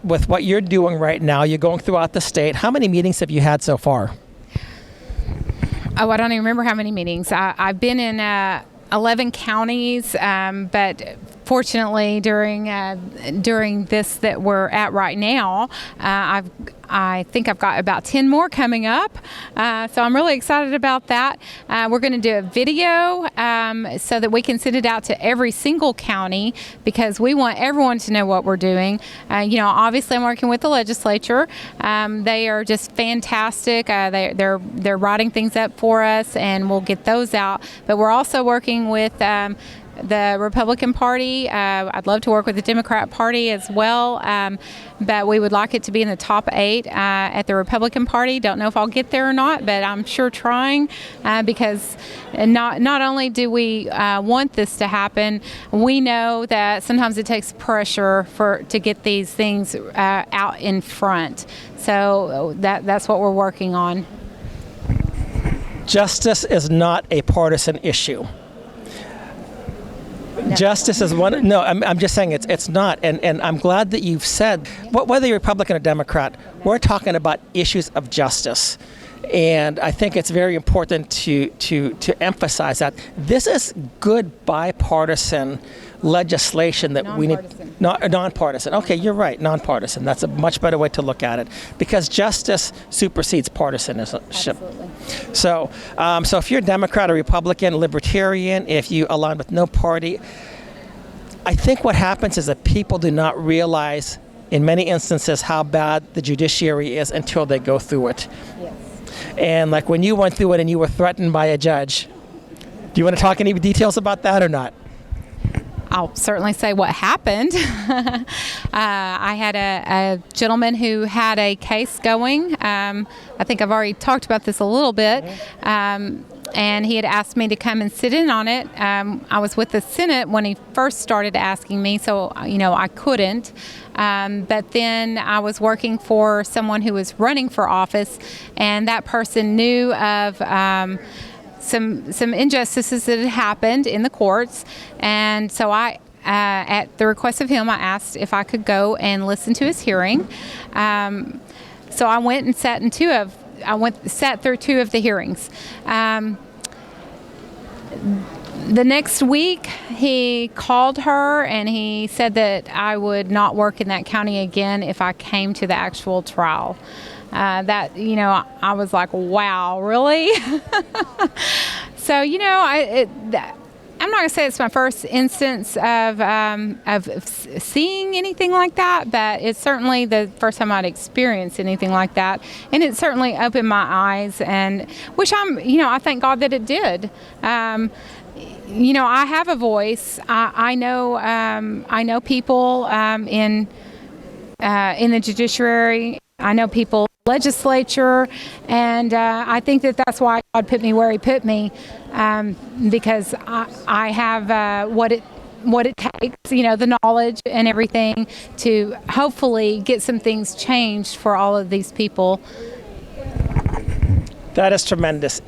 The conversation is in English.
with what you're doing right now, you're going throughout the state. How many meetings have you had so far? Oh, I don't even remember how many meetings. I've been in 11 counties, but fortunately during this that we're at right now, I think I've got about 10 more coming up. So I'm really excited about that. We're going to do a video so that we can send it out to every single county, because we want everyone to know what we're doing. Obviously I'm working with the legislature. They are just fantastic. They're writing things up for us, and we'll get those out. But we're also working with the Republican Party. I'd love to work with the Democrat Party as well, but we would like it to be in the top 8 at the Republican Party. Don't know if I'll get there or not, but I'm sure trying, because not only do we want this to happen, we know that sometimes it takes pressure to get these things out in front. So that's what we're working on. Justice is not a partisan issue. No. Justice is one. No, I'm just saying it's not. And I'm glad that you've said, whether you're Republican or Democrat, we're talking about issues of justice. And I think it's very important to emphasize that this is good bipartisan legislation that we need. Nonpartisan. Okay, you're right. Nonpartisan. That's a much better way to look at it, because justice supersedes partisanship. Absolutely. So if you're a Democrat or Republican, Libertarian, if you align with no party, I think what happens is that people do not realize, in many instances, how bad the judiciary is until they go through it. Yes. And like when you went through it and you were threatened by a judge, do you want to talk any details about that or not? I'll certainly say what happened. I had a gentleman who had a case going. I think I've already talked about this a little bit. And he had asked me to come and sit in on it. I was with the Senate when he first started asking me, so I couldn't. But then I was working for someone who was running for office, and that person knew of some injustices that had happened in the courts, and so I, at the request of him, I asked if I could go and listen to his hearing. So I went and sat through 2 of the hearings. The next week, he called her and he said that I would not work in that county again if I came to the actual trial. I was like, wow, really? So, I'm not going to say it's my first instance of seeing anything like that, but it's certainly the first time I'd experienced anything like that. And it certainly opened my eyes, and I thank God that it did. I have a voice. I know people in the judiciary. I know people in the legislature, and I think that's why God put me where He put me, because I have what it takes, the knowledge and everything to hopefully get some things changed for all of these people. That is tremendous.